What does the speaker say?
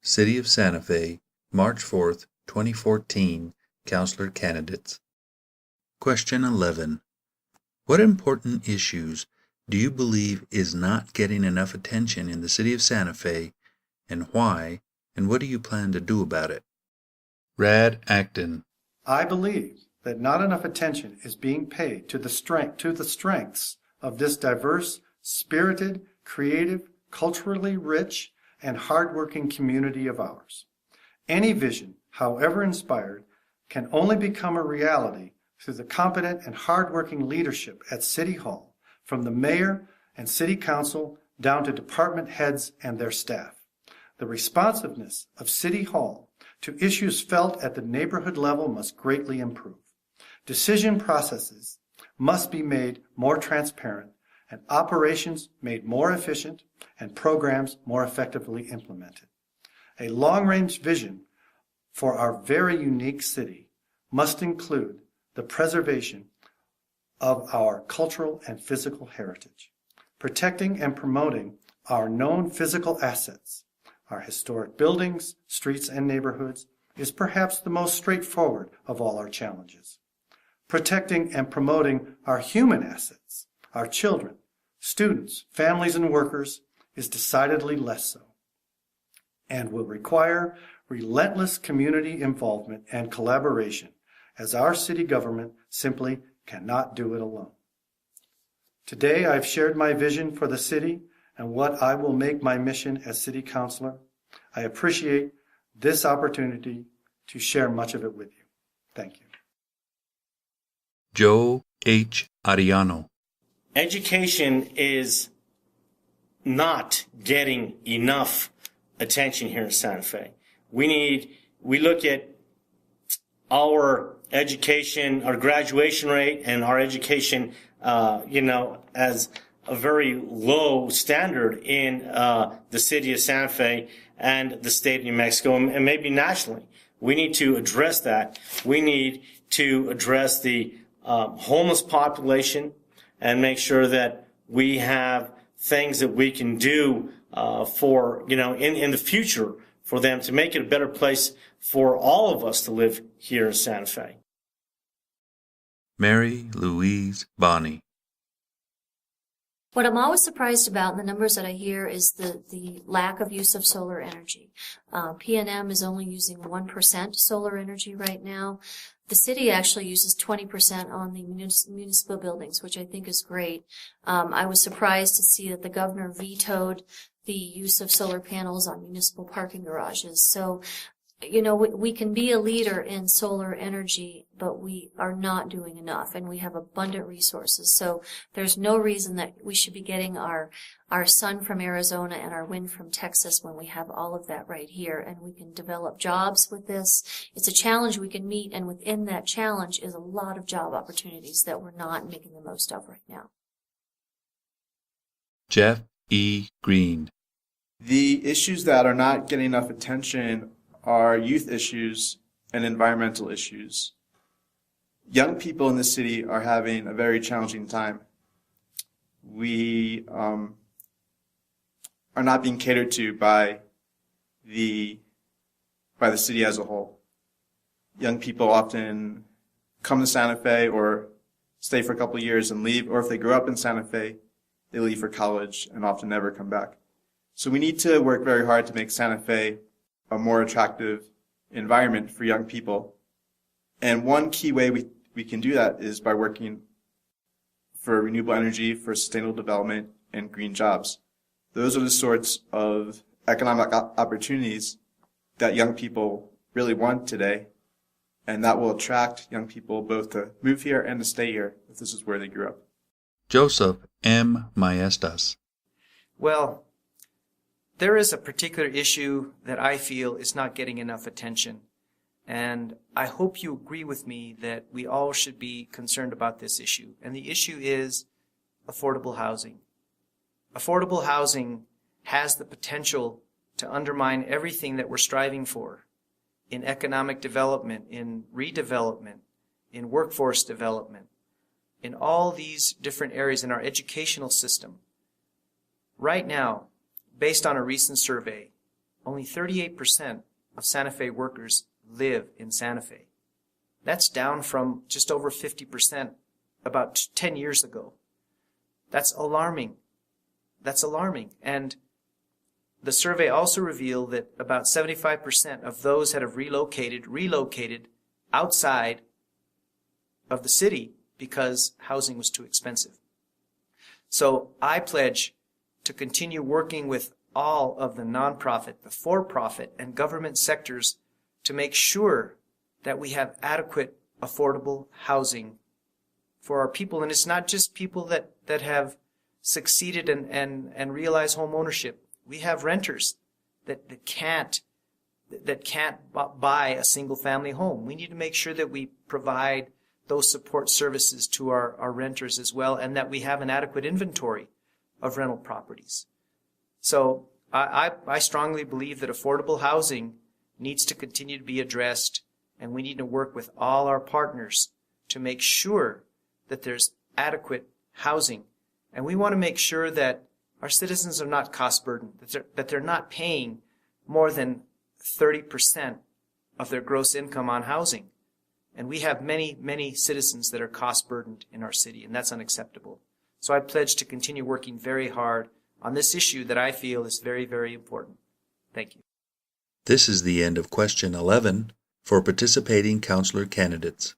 City of Santa Fe, March 4th, 2014, Counselor Candidates. Question 11. What important issues do you believe is not getting enough attention in the City of Santa Fe, and why, and what do you plan to do about it? Rad Acton. I believe that not enough attention is being paid to the strengths of this diverse, spirited, creative, culturally rich, and hardworking community of ours. Any vision, however inspired, can only become a reality through the competent and hardworking leadership at City Hall, from the mayor and city council down to department heads and their staff. The responsiveness of City Hall to issues felt at the neighborhood level must greatly improve. Decision processes must be made more transparent and operations made more efficient and programs more effectively implemented. A long-range vision for our very unique city must include the preservation of our cultural and physical heritage, protecting and promoting our known physical assets. Our historic buildings, streets, and neighborhoods is perhaps the most straightforward of all our challenges. Protecting and promoting our human assets, our children, students, families, and workers is decidedly less so, and will require relentless community involvement and collaboration, as our city government simply cannot do it alone. Today, I've shared my vision for the city and what I will make my mission as city councilor. I appreciate this opportunity to share much of it with you. Thank you. Joe H. Ariano. Education is not getting enough attention here in Santa Fe. We look at our education, our graduation rate, and our education, as a very low standard in the city of Santa Fe and the state of New Mexico, and maybe nationally. We need to address that. We need to address the homeless population and make sure that we have things that we can do for, in the future for them to make it a better place for all of us to live here in Santa Fe. Mary Louise Bonney. What I'm always surprised about in the numbers that I hear is the lack of use of solar energy. PNM is only using 1% solar energy right now. The city actually uses 20% on the municipal buildings, which I think is great. I was surprised to see that the governor vetoed the use of solar panels on municipal parking garages. So, we can be a leader in solar energy, but we are not doing enough, and we have abundant resources. So there's no reason that we should be getting our sun from Arizona and our wind from Texas when we have all of that right here, and we can develop jobs with this. It's a challenge we can meet, and within that challenge is a lot of job opportunities that we're not making the most of right now. Jeff E. Green. The issues that are not getting enough attention are youth issues and environmental issues. Young people in the city are having a very challenging time. We are not being catered to by the city as a whole. Young people often come to Santa Fe or stay for a couple of years and leave, or if they grew up in Santa Fe, they leave for college and often never come back. So we need to work very hard to make Santa Fe a more attractive environment for young people. And one key way we can do that is by working for renewable energy, for sustainable development, and green jobs. Those are the sorts of economic opportunities that young people really want today, and that will attract young people both to move here and to stay here if this is where they grew up. Joseph M. Maestas. Well, there is a particular issue that I feel is not getting enough attention, and I hope you agree with me that we all should be concerned about this issue. And the issue is affordable housing. Affordable housing has the potential to undermine everything that we're striving for in economic development, in redevelopment, in workforce development, in all these different areas in our educational system. Right now, based on a recent survey, only 38% of Santa Fe workers live in Santa Fe. That's down from just over 50% about 10 years ago. That's alarming. That's alarming. And the survey also revealed that about 75% of those that have relocated outside of the city because housing was too expensive. So I pledge to continue working with all of the nonprofit, the for-profit, and government sectors to make sure that we have adequate, affordable housing for our people. And it's not just people that have succeeded and realize home ownership. We have renters that can't buy a single family home. We need to make sure that we provide those support services to our renters as well, and that we have an adequate inventory of rental properties. So I strongly believe that affordable housing needs to continue to be addressed, and we need to work with all our partners to make sure that there's adequate housing. And we want to make sure that our citizens are not cost burdened, that they're not paying more than 30% of their gross income on housing. And we have many, many citizens that are cost burdened in our city, and that's unacceptable. So I pledge to continue working very hard on this issue that I feel is very, very important. Thank you. This is the end of question 11 for participating counselor candidates.